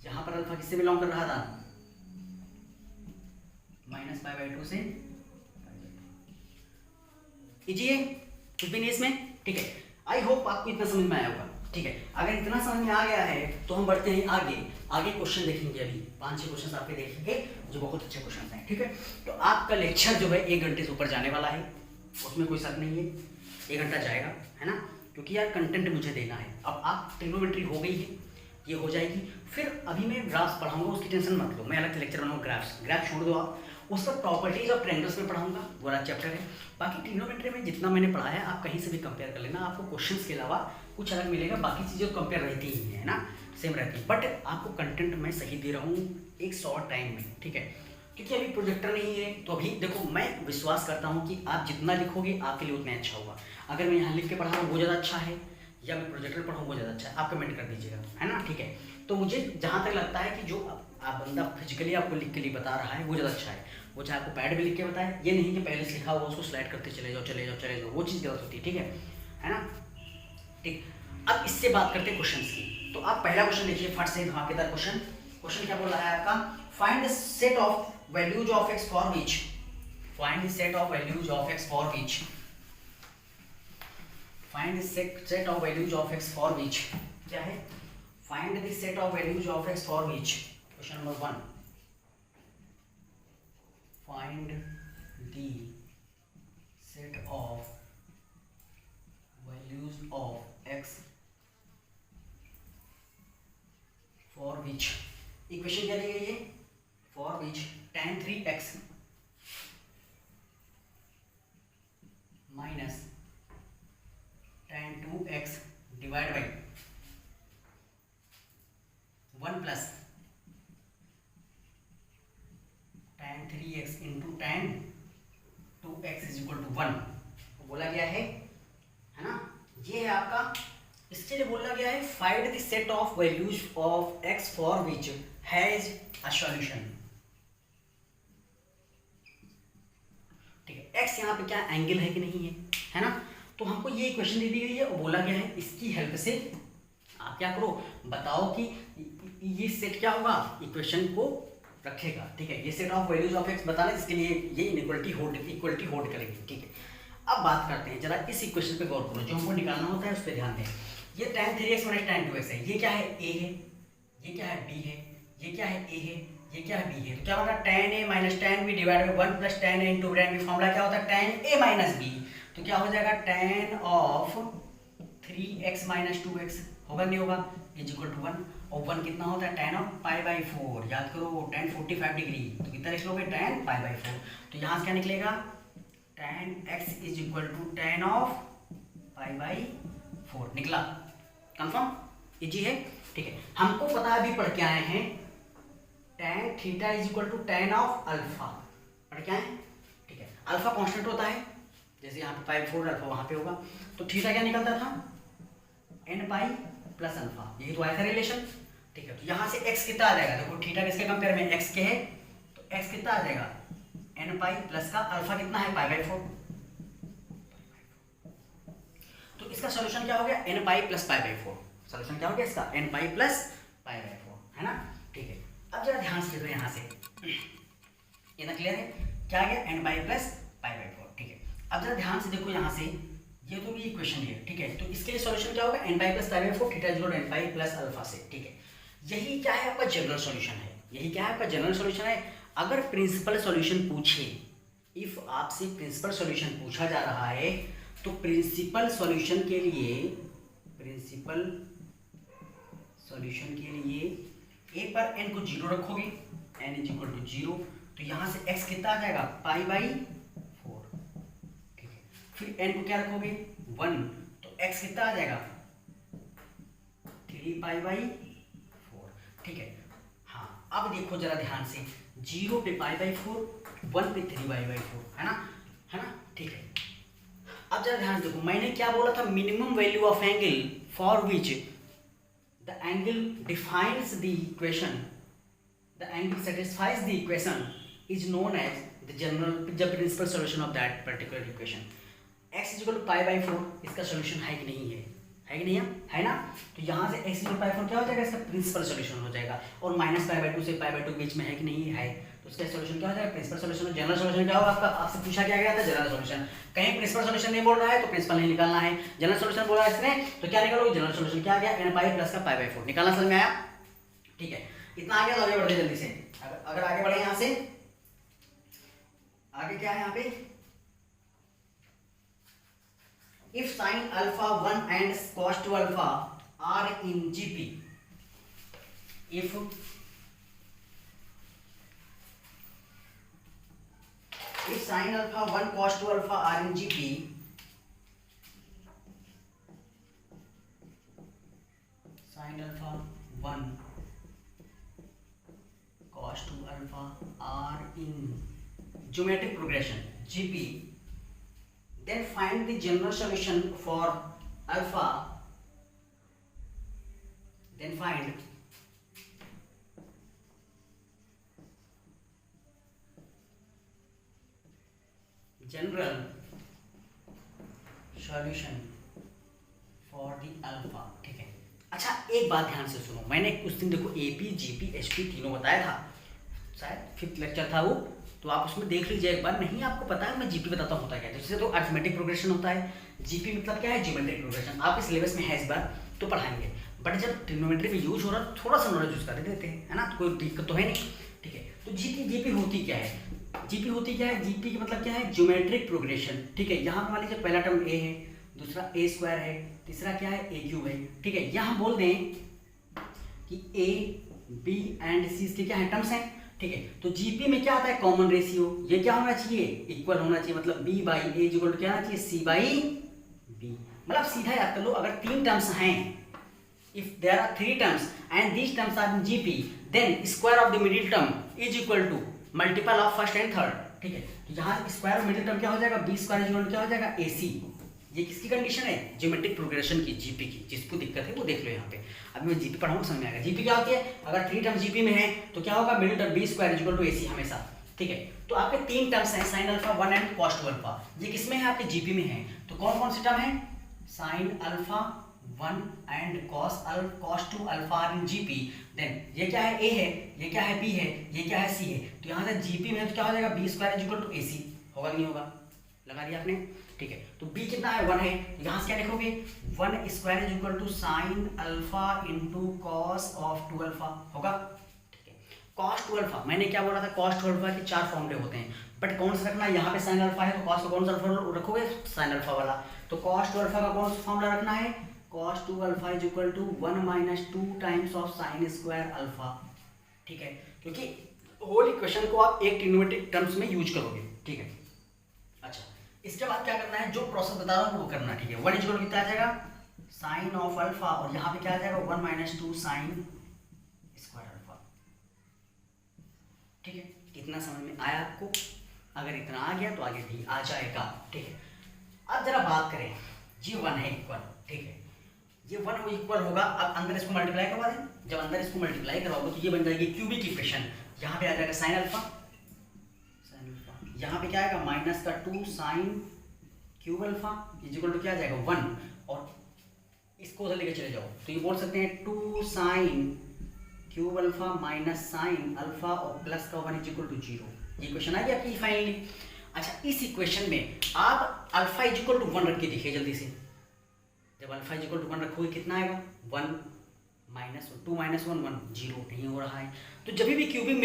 यहाँ पर अल्फा किससे बिलोंग कर रहा था? माइनस पाई बाई 2 से पाई बाई 2। इजी है, कुछ भी नहीं इसमें, ठीक है। आई होप आपको इतना समझ में आया होगा, ठीक है। अगर इतना समझ में आ गया है तो हम बढ़ते हैं आगे। आगे क्वेश्चन देखेंगे, अभी 5-6 क्वेश्चन आपके देखेंगे जो बहुत अच्छे क्वेश्चन हैं, ठीक है। तो आपका लेक्चर जो है 1 घंटे से ऊपर जाने वाला है, उसमें कोई शक नहीं है, 1 घंटा जाएगा, है ना, क्योंकि यार कंटेंट मुझे देना है। अब आप ट्रिग्नोमेट्री हो गई है, ये हो जाएगी, फिर अभी मैं ग्राफ्स पढ़ाऊंगा, उसकी टेंशन मत लो। मैं अलग से लेक्चर बनाऊंगा, ग्राफ छोड़ दो आप। उस पर प्रॉपर्टीज ऑफ ट्रायंगल्स में पढ़ाऊंगा, वो वाला चैप्टर है। बाकी ट्रिग्नोमेट्री में जितना मैंने पढ़ाया है आप कहीं से भी कंपेयर कर लेना, आपको क्वेश्चंस के अलावा कुछ अलग मिलेगा, बाकी चीज़ें तो कंपेयर रहती ही है ना, सेम रहती है। बट आपको कंटेंट मैं सही दे रहा हूँ एक शॉर्ट टाइम में, ठीक है, क्योंकि अभी प्रोजेक्टर नहीं है। तो अभी देखो, मैं विश्वास करता हूँ कि आप जितना लिखोगे आपके लिए उतना अच्छा होगा। अगर मैं यहाँ लिख के पढ़ा रहा हूँ वो ज़्यादा अच्छा है, या मैं प्रोजेक्टर पढ़ाऊँ वो ज़्यादा अच्छा है, आप कमेंट कर दीजिएगा, है ना, ठीक है। तो मुझे जहाँ तक लगता है कि जो आप बंदा फिजिकली आपको लिख के लिए बता रहा है वो ज़्यादा अच्छा है। वो चाहे आपको पैड में लिख के बताए, ये नहीं कि पहले से लिखा हुआ उसको स्लाइड करते चले जाओ चले जाओ चले जाओ, वो चीज़ गलत होती है, ठीक है ना, ठीक। अब इससे बात करते हैं क्वेश्चंस की। तो आप पहला क्वेश्चन देखिए, फट से धमाकेदार क्वेश्चन। क्वेश्चन क्या बोल रहा है आपका? Find the set of values of x for which, find the set of values of x for which, find the set of values of x for which. क्या है? Find the set of values of x for which. Question number 1, find the set of values of x for which. Equation क्या दी गई है? For which tan 3x minus tan 2x divide by 1 plus tan 3x into tan 2x is equal to 1 बोला गया है ना। ये है आपका, इसके लिए बोला गया है find the set of values of x for which has a solution, ठीक है। x यहाँ पे क्या एंगल है कि नहीं है ना। तो हमको ये इक्वेशन दे दी गई है और बोला गया है इसकी हेल्प से आप क्या करो, बताओ कि ये सेट क्या होगा, इक्वेशन को रखेगा, ठीक है। ये set of values of x बताना, इसके लिए ये इक्वलिटी होल्ड करेगी, ठीक है। अब बात करते हैं जरा इस इक्वेशन पे गौर करो, जो हमको निकालना होता है उस पर ध्यान दें। ये tan 3x minus tan 2x है, ये क्या है? a है, ये क्या है? b है, ये क्या है? a है, ये क्या है? b है। तो क्या होगा? tan a minus tan b divide by 1 plus tan a into tan b। Formula क्या होता है? tan a minus b। तो क्या हो जाएगा? tan of 3x minus 2x होगा नहीं होगा, इज इक्वल टू 1। और 1 कितना होता है? tan ऑफ पाई बाई 4, याद करो tan 45 डिग्री, तो कितना लिख लोगे? tan pi by 4। तो यहाँ से क्या निकलेगा? tan x is equal to tan of pi by 4 निकला। कंफर्म? इजी है, ठीक है। हमको पता है, अभी पढ़ के आए हैं tan theta is equal to tan of alpha, पढ़ के आए हैं, ठीक है। अल्फा कांस्टेंट होता है, जैसे यहाँ पे पाई 4 अल्फा वहाँ पे होगा, तो थीटा क्या निकलता था? n पाई प्लस अल्फा, यही तो आया था रिलेशन, ठीक है। तो यहाँ से x कितना आ जाएगा? देखो थीटा किसके कंपेयर में? x के है, तो x कितना आ जाएगा? n पाई प्लस का अल्फा कितना है? पाई बाई 4। तो इसका सॉल्यूशन क्या हो गया? n pi plus pi by 4। Solution क्या हो गया इसका? n pi plus pi by 4, है ना, ठीक है। अब जरा ध्यान से देखो यहाँ से, इतना क्लियर है क्या आ गया, n pi plus pi by 4, ठीक है। अब जरा ध्यान से देखो यहाँ से, ये तो भी इक्वेशन है, ठीक है। तो इसके लिए सॉल्यूशन क्या होगा, n pi plus pi by 4 theta equal n pi plus alpha से, ठीक है। यही क्या है आपका जनरल सॉल्यूशन है, यही क्या है आपका जनरल सॉल्यूशन है। अगर प्रिंसिपल सॉल्यूशन पूछे, इफ आपसे प्रिंसिपल सॉल्यूशन पूछा जा रहा है, तो प्रिंसिपल सॉल्यूशन के लिए एक बार n को 0 रखोगे, n इज इक्वल टू 0, तो यहाँ से x कितना आ जाएगा, पाई बाई 4, ठीक है। फिर n को क्या रखोगे 1, तो x कितना आ जाएगा 3 पाई बाई 4, ठीक है। हाँ अब देखो जरा ध्यान से, 0 पे पाई बाई 4, 1 पे 3 पाई बाई 4, है ना, ठीक है। अब जरा ध्यान देखो, मैंने क्या बोला था, minimum value of angle for which the angle defines the equation, the angle satisfies the equation is known as the general the principal solution of that particular equation. x equal to pi by 4 इसका solution है कि नहीं है कि नहीं है ना। तो यहाँ से x इक्वल पाई 4 क्या हो जाएगा, इसका प्रिंसिपल सॉल्यूशन हो जाएगा। और माइनस पाई बाई 2 से पाई बाई 2 बीच में है कि नहीं है, तो उसका सॉल्यूशन क्या हो जाएगा, प्रिंसिपल सॉल्यूशन। जनरल सॉल्यूशन क्या होगा आपका, आपसे पूछा क्या गया था जनरल सॉल्यूशन। कहीं प्रिंसिपल सॉल्यूशन नहीं बोल रहा है तो प्रिंसिपल नहीं निकालना है, जनरल सॉल्यूशन बोला है इसने तो क्या निकालोगे, जनरल सॉल्यूशन क्या आ गया, n पाई प्लस का पाई बाई 4 निकालना समझ में आया, ठीक है। इतना आ गया तो आगे बढ़ते जल्दी से। अगर आगे बढ़े यहाँ से, आगे क्या है यहाँ पे, if sin alpha 1 and cos 2 alpha are in GP, if sin alpha 1 cos 2 alpha are in GP, sin alpha 1 cos 2 alpha are in geometric progression GP, then find the general solution for alpha, then find general solution for the alpha, ठीक है। अच्छा एक बात ध्यान से सुनो, मैंने उस दिन देखो AP GP HP तीनों बताया था, शायद 5th लेक्चर था वो, तो आप उसमें देख लीजिए एक बार। नहीं आपको पता है मैं जीपी बताता हूँ होता क्या है, जैसे तो अरिथमेटिक प्रोग्रेशन होता है, जीपी मतलब क्या है, ज्योमेट्रिक प्रोग्रेशन। आपके सिलेबस में है इस बार तो पढ़ाएंगे, बट जब ट्रिग्नोमेट्री में यूज हो रहा है थोड़ा सा नॉलेज यूज कर देते हैं, है ना, तो कोई दिक्कत तो है नहीं, ठीक है। तो जीपी होती क्या है, जीपी होती क्या है, जीपी का मतलब क्या है, ज्योमेट्रिक प्रोग्रेशन, ठीक है। यहाँ मान लीजिए पहला टर्म ए है, दूसरा ए स्क्वायर है, तीसरा क्या है, ए क्यूब है, ठीक है। यहाँ बोल दें कि ए बी एंड सी इसके क्या है, टर्म्स हैं, ठीक है। तो जीपी में क्या आता है, कॉमन रेशियो, ये क्या होना चाहिए, इक्वल होना चाहिए, मतलब B by A equal to क्या होना चाहिए, सी बाई बी। मतलब सीधा याद कर लो, अगर 3 टर्म्स हैं, if there are 3 terms and these terms are in GP, then square of the middle term is equal to multiple of first and third, ठीक है। तो यहाँ स्क्वायर ऑफ मिडिल टर्म क्या हो जाएगा, बी स्क्वायर इक्वल टू क्या हो जाएगा, ए सी। ये किसकी कंडीशन है, ज्योमेट्रिक प्रोग्रेशन की, जीपी की। जिसको दिक्कत है वो देख लो यहाँ पे, अभी मैं जीपी पढ़ाऊंगा समझ में आएगा। जीपी क्या होती है, अगर 3 टर्म जीपी में है तो क्या होगा, middle term B square equal to AC हमेशा, ठीक है। तो आपके 3 टर्म्स हैं, sine alpha 1 and cos 2 alpha, ये किसमें है, आपके जीपी में है। तो कौन कौन से टर्म है, sine alpha 1 and cos 2 alpha are in GP. Then ये क्या है, ए है, ये क्या है, बी है, ये क्या है, सी है। तो यहाँ से जीपी में तो क्या हो जाएगा, B square equal to AC, होगा कि नहीं होगा, लगा दिया आपने, ठीक है। तो b कितना है, 1 है, यहाँ से क्या लिखोगे, 1 square is equal to sine alpha into cos of 2 alpha, होगा, ठीक है। कॉस 2 अल्फा मैंने क्या बोला था, कॉस 2 अल्फा के 4 फॉर्मूले होते हैं, बट कौन सा रखना है, यहाँ पे साइन अल्फा है तो कॉस का कौन सा फॉर्मूला रखोगे, साइन अल्फा वाला। तो कॉस 2 अल्फा का कौन सा फॉर्मूला रखना है, cos 2 alpha is equal to 1 minus 2 times of sine square alpha, ठीक है। क्योंकि होल इक्वेशन को आप एक ट्रिग्नोमेट्रिक टर्म्स में यूज करोगे, ठीक है। इसके बाद क्या करना है, जो प्रोसेस बता रहा हूँ वो करना, ठीक है। 1 इक्वल कितना आ जाएगा, साइन ऑफ अल्फा, और यहाँ पे क्या आ जाएगा, 1 माइनस 2 साइन स्क्वायर अल्फा, ठीक है। कितना समझ में आया आपको, अगर इतना आ गया तो आगे भी आ जाएगा, ठीक है। अब जरा बात करें, ये 1 है इक्वल, ठीक है, ये 1 इक्वल होगा। अब अंदर इसको मल्टीप्लाई करवा दें, जब अंदर इसको मल्टीप्लाई करवाओगे तो ये बन जाएगी क्यूबिक इक्वेशन। यहाँ पे आ जाएगा साइन अल्फा, यहाँ पे क्या आएगा, माइनस का 2 sine cube alpha is equal to क्या आ जाएगा, 1, और इसको उधर लेके चले जाओ तो ये बोल सकते हैं 2 sine cube alpha minus sine alpha और प्लस का 1 इज इक्वल टू 0। ये क्वेश्चन आ गया आपकी फाइनली। अच्छा, इस इक्वेशन में आप अल्फा इज इक्वल टू 1 रख के देखिए जल्दी से। जब अल्फा इज इक्वल टू 1 रखोगे कितना आएगा, 1 माइनस 2 माइनस 1 1, 0 नहीं हो रहा है। तो जब भी क्यूबिक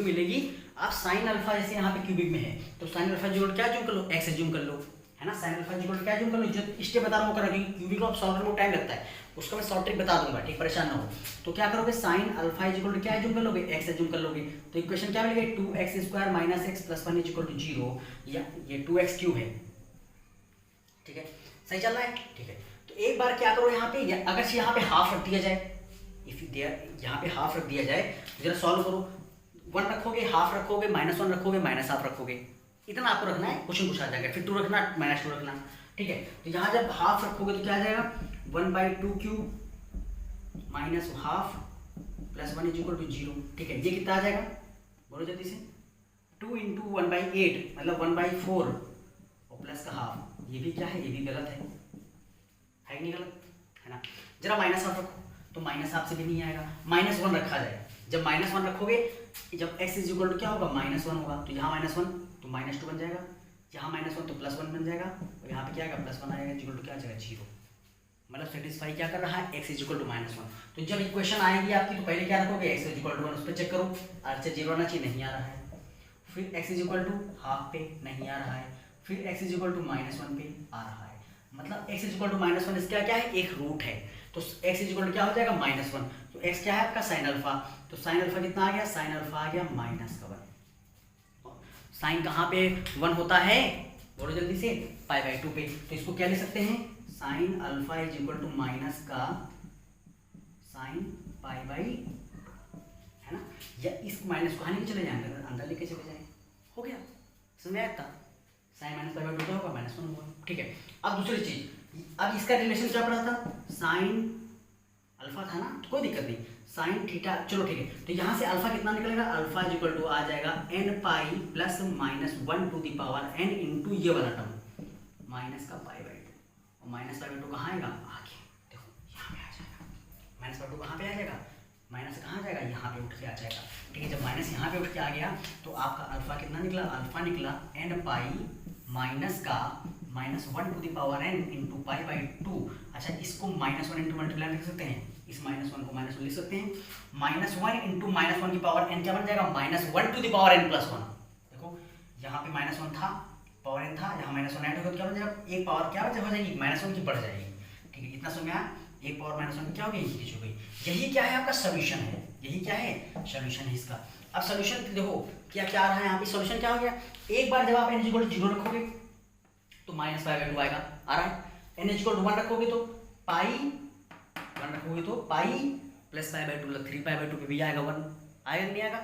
मिलेगी आप साइन अल्फा, जैसे यहाँ पे क्यूबिक में है तो साइन अल्फा इक्वल क्या जूम कर लो, एक्स जूम कर लो, है ना। साइन अल्फा इक्वल क्या जूम कर लो, जो स्टेप बता रहा हूँ करा, क्योंकि क्यूबिक को आप सॉल्व करने में टाइम लगता है, उसका मैं शॉर्ट ट्रिक बता दूंगा, ठीक, परेशान ना हो। तो क्या करोगे, sine alpha is equal to क्या जूम कर लोगे, एक्स जूम कर लोगे। तो इक्वेशन क्या मिलेगी, 2x² minus x plus 1 is equal to 0, या ये 2x क्यूब है, ठीक है, सही चल रहा है, ठीक है। तो एक बार क्या करो यहाँ पे, अगर से यहाँ पे हाफ रख दिया जाए, इफ यहाँ पे हाफ रख दिया जाए, जरा सॉल्व करो। 1 रखोगे, हाफ रखोगे, -1 रखोगे, -हाफ रखोगे, इतना आपको रखना है, क्वेश्चन कुछ आ जाएगा। फिर 2 रखना, -2 रखना, ठीक है। तो यहाँ जब हाफ रखोगे तो क्या आ जाएगा, 1/2 cube minus half plus 1 is equal to 0, ठीक है। ये कितना आ जाएगा, बोलो जल्दी से, 2 × 1/8 मतलब 1/4 और प्लस का हाफ, ये भी क्या है, ये भी गलत है कि नहीं गलत, है ना। जरा -हाफ रखो तो -हाफ से भी नहीं आएगा, -1 रखा जाए। जब -1 रखोगे, जब x इज इक्वल टू क्या होगा, -1 होगा, तो यहाँ -1 तो -2 बन जाएगा, यहाँ -1 तो +1 बन जाएगा, और यहाँ पे क्या आएगा, +1 आएगा, इक्वल टू क्या आ जाएगा, 0। मतलब सेटिस्फाई क्या कर रहा है, x इज इक्वल टू -1। तो जब इक्वेशन आएगी आपकी तो पहले क्या रखोगे, x इज इक्वल टू 1, उस पर चेक करो, आर 0 आना चाहिए, नहीं आ रहा है। फिर x is equal to half पे, नहीं आ रहा है। फिर x इज इक्वल टू -1 पे आ रहा है। मतलब x इज इक्वल टू -1 इसका क्या है, एक रूट है, तो x इज इक्वल टू क्या हो जाएगा, -1। तो x क्या है आपका, साइन अल्फा, तो साइन अल्फा कितना आ गया, साइन अल्फा आ गया -1। साइन कहाँ पे 1 होता है, बोलो जल्दी से, π/2 पे। तो इसको क्या लिख सकते हैं, sine alpha is equal to minus का साइन π/, है ना, या इस माइनस को हानि के चले जाएंगे, अंदर लेके चले जाए, हो गया, समझ आया था। साइन -π/2 क्या होगा, -1 होगा, ठीक है। अब दूसरी चीज, अब इसका रिलेशन क्या पड़ा था, साइन अल्फा था ना, तो कोई दिक्कत नहीं, साइन थीटा, चलो ठीक है। तो यहाँ से अल्फा कितना निकलेगा, अल्फा इज इक्वल टू आ जाएगा n π plus -1 to the power n into ये वाला टर्म माइनस का π/2, और -π/2 कहाँ आएगा, आगे देखो यहाँ पे आ जाएगा, -π/2 कहाँ पे आ जाएगा, माइनस कहाँ जाएगा, यहाँ पे उठ के आ जाएगा, ठीक है। जब माइनस यहाँ पे उठ के आ गया तो आपका अल्फा कितना निकला, अल्फा निकला n π माइनस का -1 to the power n into π/2। अच्छा, इसको -1 इंटू मल्टीप्लाई लिख सकते हैं, इस -1 को -1 लिख सकते हैं, -1 इंटू -1 की पावर n क्या बन जाएगा, -1 to the power n plus 1। देखो यहाँ पे -1 था, पावर n था, यहाँ -1 ऐड होगा तो क्या बन जाएगा, एक पावर क्या हो जाएगी, -1 की बढ़ जाएगी, ठीक है। इतना समय आया, एक पावर -1 की क्या हो गई, इंक्रीज हो गई। यही क्या है आपका सोल्यूशन है, यही क्या है, सोल्यूशन है इसका। अब सोल्यूशन देखो क्या क्या आ रहा है यहाँ पे, सोल्यूशन क्या हो गया, एक बार जब आप n इक्वल टू 0 रखोगे तो -π/2 आएगा, आ रहा है। n इक्वल टू 1 रखोगे तो π1 रखोगे तो π प्लस π/2 मतलब 3π/2 पे भी आएगा 1, आएगा नहीं आएगा,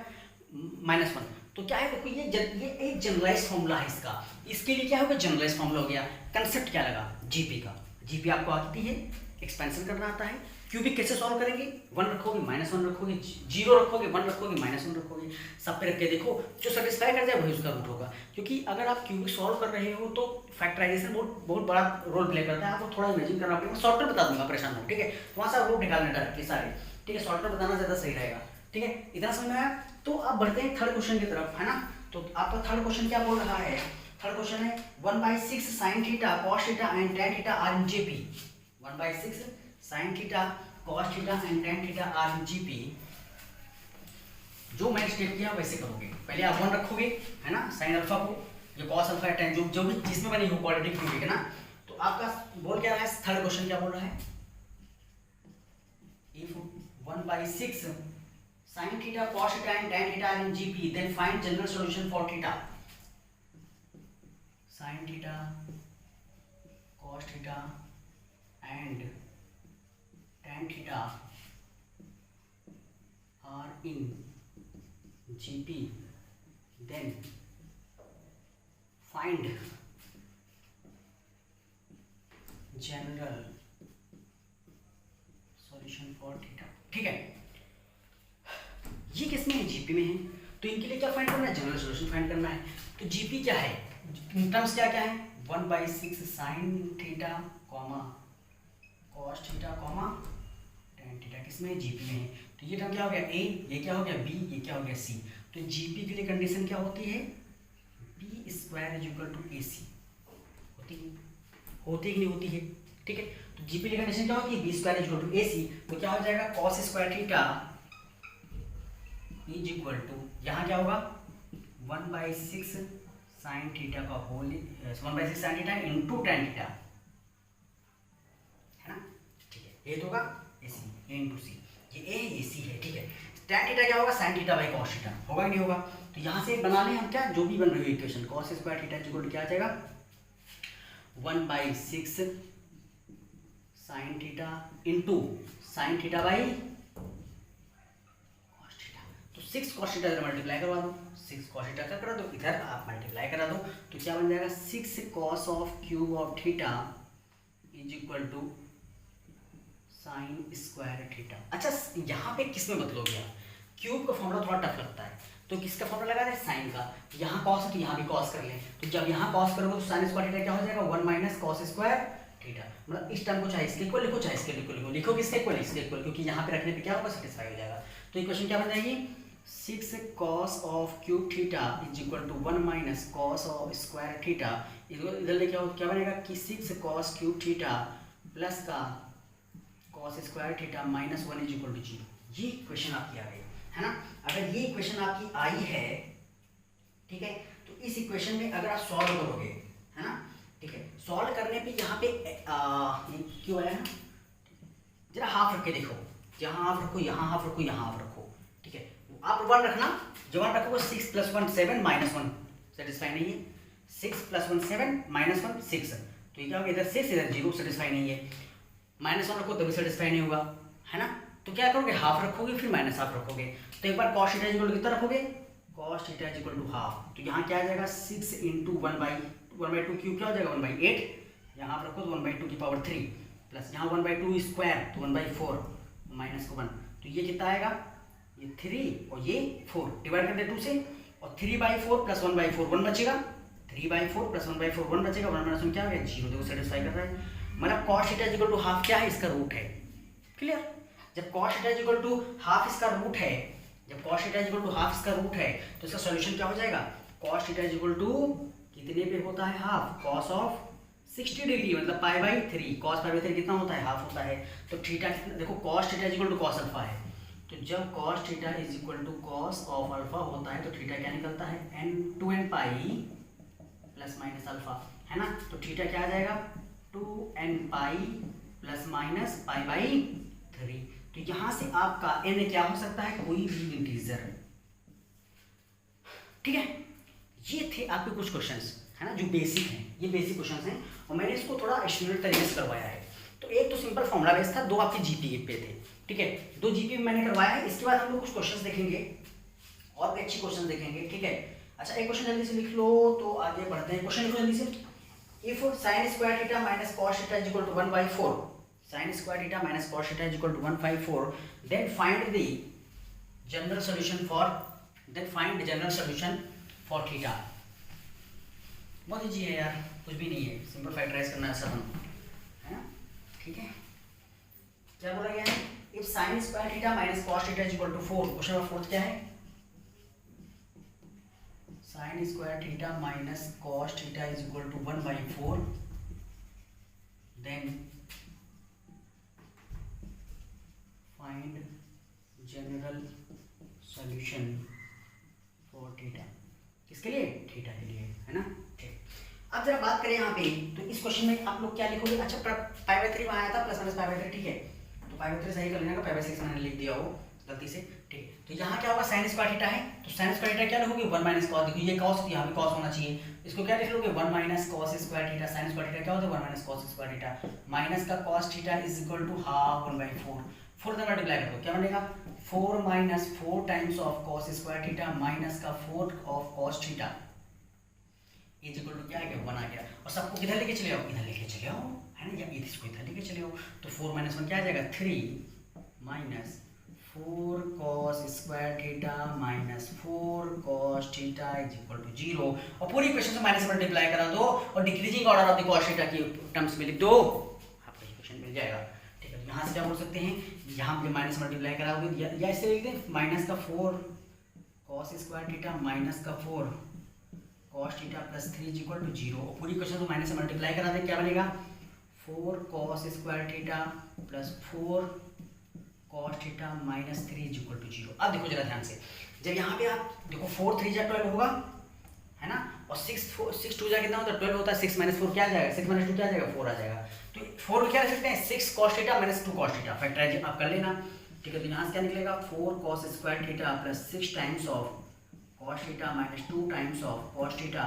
-1। तो क्या है, देखो ये एक जनरलाइज फॉर्मूला है इसका, इसके लिए क्या होगा, जनरलाइज फॉर्मूला हो गया। कंसेप्ट क्या लगा, जीपी का, जीपी आपको आती है, एक्सपेंशन करना आता है। क्यूबिक कैसे सॉल्व करेंगे, 1 रखोगे, -1 रखोगे, 0 रखोगे, 1 रखोगे, -1 रखोगे, सब पे रख के देखो, जो सेटिस्फाई कर जाए वही उसका रूट होगा। क्योंकि अगर आप क्यूबिक सॉल्व कर रहे हो तो फैक्टराइजेशन बहुत बड़ा रोल प्ले करता है, आपको थोड़ा इमेजिन करना पड़ेगा। शॉर्टकट बता दूंगा, परेशान हो, ठीक है, वहाँ से आप रूट निकालने डायरेक्टली सारे, ठीक है, शॉर्टकट बताना ज़्यादा सही रहेगा, ठीक है। इतना समझ में आया। तो अब बढ़ते हैं थर्ड क्वेश्चन की तरफ, है ना। तो आपका थर्ड क्वेश्चन क्या बोल रहा है, थर्ड क्वेश्चन है 1/6 sin theta cos theta and tan theta are in GP. 1/6 sin theta cos theta and tan theta are in GP. जो मैंने स्टेप किया वैसे करोगे, पहले आप 1 रखोगे, है ना, sin अल्फा को, ये cos अल्फा है, tan जो भी जिसमें बनी हो क्वाड्रेटिक क्यूबिक, है ना। तो आपका बोल क्या रहा है, थर्ड क्वेश्चन क्या बोल रहा है, if 1/6 sin theta cos theta and tan theta are in GP, then find general solution for theta. Sin theta cos theta and tan theta are in GP, then find general solution for theta. ठीक है, ये किसमें है, GP में है, तो इनके लिए क्या फाइंड करना है, जनरल सॉल्यूशन फाइंड करना है। तो जीपी क्या है, टर्म्स क्या क्या है, 1/6 sin theta comma cos theta comma tan theta किसमें, जीपी में है। तो ये टर्म क्या हो गया ए, ये क्या हो गया बी, ये क्या हो गया सी। तो जीपी के लिए कंडीशन क्या होती है, B square is equal to A C होती है, होती है कि नहीं होती है, ठीक है। तो जीपी की कंडीशन क्या होगी, B square is equal to A C. तो क्या हो जाएगा cos square theta is equal to, यहाँ क्या होगा 1/6 साइन थीटा का whole 1/6 sine theta into ten theta, है ना, ठीक है। ए तो होगा ए सी, ए इंटू सी, ये ए ये सी है, ठीक है। टेन थीटा क्या होगा, sign theta by cos theta, होगा कि नहीं होगा। तो यहाँ से बना लें हम क्या, जो भी बन रही है equation, cos square theta equal to क्या आ जाएगा 1/6 sine theta into sine theta by cos theta. तो 6 कॉस थीटा इधर मल्टीप्लाई करवा दो, 6 कॉस थीटा का करा दो, इधर आप मल्टीप्लाई करा दो। तो क्या बन जाएगा 6 cos of cube of theta is equal to sine square theta. अच्छा यहाँ पे किस में बदलोगे आप, क्यूब का फॉर्मूला थोड़ा टफ लगता है, तो किसका फॉर्मूला लगा दे, साइन का। यहाँ कॉस है तो यहाँ भी कॉस कर लें, तो जब यहाँ कॉस करोगे तो साइन स्क्वायर थीटा क्या हो जाएगा 1 माइनस कॉस स्क्वायर थीटा। मतलब इस टर्म को चाहे इसके इक्वल लिखो, चाहे इसके इक्वल लिखो, लिखो किसके इक्वल, इसके इक्वल, क्योंकि यहाँ पे रखने पे क्या होगा सेटिस्फाई हो जाएगा। तो इक्वेशन क्या बन जाएगी 6 cos of cube theta is equal to 1 minus cos of square theta. इधर लेके आओ क्या बनेगा कि 6 कॉस क्यूब थीटा प्लस का cos square theta minus 1 is equal to 0। ये इक्वेशन आपकी आ गई है ना। अगर ये इक्वेशन आपकी आई है, ठीक है, तो इस इक्वेशन में अगर आप सॉल्व करोगे, है ना, ठीक है, सॉल्व करने पे यहाँ पे ये क्यों आया ना, जरा हाफ रख के देखो, यहाँ हाफ रखो, यहाँ हाफ रखो, यहाँ हाफ रखो, ठीक है। आप 1 रखना, जो 1 रखोगे 6 + 1 7 माइनस 1 सेटिस्फाई नहीं है, 6 + 1 7 माइनस 1 6, तो ये क्या होगा इधर 6 इधर 0 सेटिस्फाई नहीं है, -1 रखो तभी सेटिस्फाई नहीं होगा, है ना। तो क्या करोगे हाफ रखोगे फिर माइनस हाफ रखोगे। तो एक बार cos थीटा इक्वल टू कितना रखोगे, cos theta equal to half. तो यहाँ क्या आ जाएगा 6 इंटू 1/2 क्यूब क्या हो जाएगा 1/8, यहाँ आप रखो तो 1/2 की पावर 3 प्लस यहाँ 1/2 स्क्वायर तो 1/4 माइनस को 1, तो ये कितना आएगा ये 3 और ये 4 डिवाइड कर दे 2 से, और 3/4 प्लस 1/4 1 बचेगा, 3/4 प्लस 1/4 1 बचेगा, 1 माइनस 1 क्या हो गया 0, देखो सेटिस्फाई कर रहा है। मतलब cos theta equal to half क्या है, इसका रूट है, क्लियर। जब cos theta equal to half इसका रूट है, जब cos theta equal to half इसका रूट है, तो इसका सॉल्यूशन क्या हो जाएगा cos थीटा इक्वल टू कितने पे होता है हाफ, cos ऑफ 60 डिग्री मतलब π/3, cos π/3 कितना होता है हाफ होता है। तो थीटा कितना देखो cos theta equal to cos alpha है, तो जब cos theta is equal to cos of alpha होता है तो थीटा क्या निकलता है n2n पाई प्लस माइनस अल्फा, है ना। तो थीटा क्या आ जाएगा 2n पाई प्लस माइनस π/3। तो यहां से आपका n क्या हो सकता है, कोई भी इंटीजर, ठीक है। ये थे आपके कुछ क्वेश्चंस, है ना, जो बेसिक हैं, ये बेसिक क्वेश्चंस हैं और मैंने इसको थोड़ा एक्सटेंडेड तरीके से करवाया है। तो एक तो सिंपल फॉर्मूला बेस था, 2 आपके जीपी पे थे, ठीक है, 2 जीपी में मैंने करवाया है। इसके बाद हम लोग कुछ क्वेश्चंस देखेंगे और भी अच्छी क्वेश्चन देखेंगे, ठीक है। अच्छा एक क्वेश्चन जल्दी से लिख लो तो आगे बढ़ते हैं। क्वेश्चन लिखो जल्दी से, if sin square theta minus cos theta is equal to 1/4, sin square theta minus cos theta is equal to 1/4, then find the general solution for theta. बहुत इजी है यार, कुछ भी नहीं है, सिंपल फैक्टराइज करना ऐसा है ना, ठीक है। क्या बोला गया है, if sin square theta minus cos theta is equal to 4, question number 4 क्या है, sin square theta minus cos theta is equal to 1/4, then find general solution for theta. किसके लिए, थीटा के लिए, है ना, ठीक। अब जरा बात करें यहाँ पे, तो इस क्वेश्चन में आप लोग क्या लिखोगे, अच्छा π/3 वहाँ आया था प्लस माइनस π/3, ठीक है, तो π/3 सही कर लेना का, π/6 मैंने लिख दिया हो गलती से, ठीक। तो यहाँ क्या होगा sin स्क्वायर थीटा है, तो sin स्क्वायर थीटा क्या लिखोगे 1 माइनस cos, देखो ये cos, यहाँ भी cos होना चाहिए, इसको क्या लिख लोगे 1 minus cos square theta. sin square theta क्या होता है 1 minus cos square theta, minus का cos theta is equal to half 1/4, 4 से मल्टीप्लाई कर दो क्या बनेगा 4 minus 4 times of cos square theta minus का 4 of cos theta is equal to क्या आ गया 1 आ गया। और सबको किधर लेके चले आओ, इधर लेके चले आओ, है ना, या इसको इधर लेके चले आओ, तो 4 माइनस 1 क्या आ जाएगा 3 minus 4 cos square theta minus 4 cos theta is equal to 0, और पूरी इक्वेशन से माइनस मल्टीप्लाई करा दो और decreasing order of the cos theta की टर्म्स में लिख दो, आपको इक्वेशन मिल जाएगा, ठीक है। यहाँ से क्या बोल सकते हैं यहाँ पे माइनस मल्टीप्लाई कराओगे या इससे लिख दें माइनस का 4 कॉस स्क्वायर थीटा माइनस का 4 cos theta plus 3 equal to 0। और पूरी क्वेश्चन को माइनस से मल्टीप्लाई करा दें, क्या बनेगा 4 cos square theta plus 4 cos theta minus 3 equal to 0। अब देखो जरा ध्यान से, जब यहाँ पे आप देखो 4 3 जा 12 होगा है ना, और 6 2 जा कितना होता है 12 होता है, 6 माइनस 4 क्या आ जाएगा, 6 माइनस 2 क्या आ जाएगा 4 आ जाएगा। तो 4 क्या लिख सकते हैं 6 cos theta minus 2 cos theta, factorise आप कर लेना, ठीक है। तो यहाँ से क्या निकलेगा 4 cos square theta plus 6 times of cos theta minus 2 times of cos theta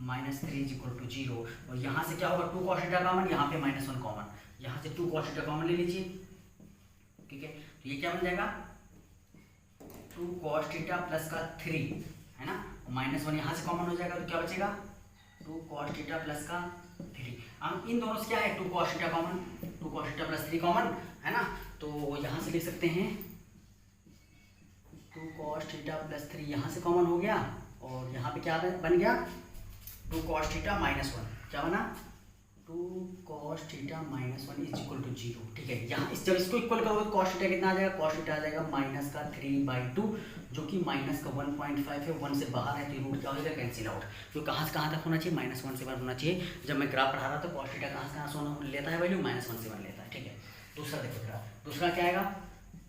minus 3 equal to 0। और यहाँ से क्या होगा 2 cos थीटा कॉमन, यहाँ पे माइनस 1 कॉमन, यहाँ से 2 cos थीटा कॉमन ले लीजिए, ठीक है। तो ये क्या बन जाएगा 2 cos थीटा प्लस का 3 है ना, माइनस 1 यहाँ से कॉमन हो जाएगा, तो क्या बचेगा 2 cos थीटा प्लस का 3। हम इन दोनों से क्या है 2 cos theta common, 2 cos theta plus 3 common है ना, तो यहाँ से लिख सकते हैं 2 cos थीटा प्लस 3 यहाँ से कॉमन हो गया, और यहाँ पे क्या बन गया 2 cos थीटा माइनस 1, क्या बना 2 cos theta minus 1 is equal to 0, ठीक है। यहाँ जब इसको इक्वल करोगे तो cos थीटा कितना आ जाएगा, cos थीटा आ जाएगा माइनस का 3/2, जो कि माइनस का 1.5 है, 1 से बाहर है, तो रूट क्या हो जाएगा कैंसिल आउट। तो कहाँ से कहाँ तक होना चाहिए -1 से 1 होना चाहिए। जब मैं ग्राफ पढ़ा रहा था cos थीटा कहाँ से कहाँ सोना लेता है वैल्यू -1 से 1 लेता है, ठीक है। दूसरा देखो जरा, दूसरा क्या आएगा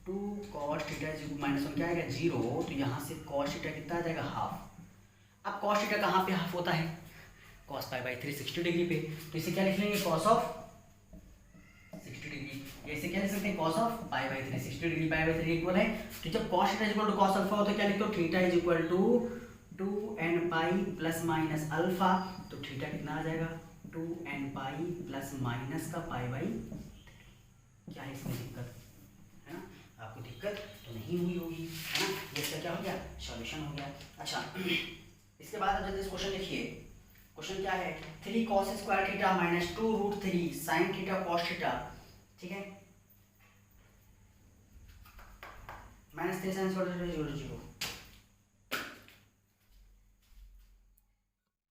2 cos थीटा -1 क्या आएगा 0, तो यहाँ से cos थीटा कितना आ जाएगा हाफ। अब cos थीटा कहाँ पे हाफ होता है cos π/3 60 डिग्री पे, तो इसे क्या लिख लेंगे cos ऑफ 60 डिग्री, ऐसे क्या लिख सकते हैं cos ऑफ π/3 60 डिग्री π/3 इक्वल है। तो जब cos theta equal to cos alpha होता है क्या लिखते हो theta is equal to 2n pi plus minus alpha, तो थीटा कितना आ जाएगा 2n पाई प्लस माइनस का π/3। क्या है इसमें दिक्कत है ना, आपको दिक्कत तो नहीं हुई होगी है ना, ये इसका क्या हो गया सॉल्यूशन हो गया। अच्छा इसके बाद अब जल्दी इस क्वेश्चन लिखिए, क्वेश्चन क्या है 3 cos square theta minus 2 root 3 sine theta cos theta, ठीक है, -3 sin स्क्वायर थीटा 0 0।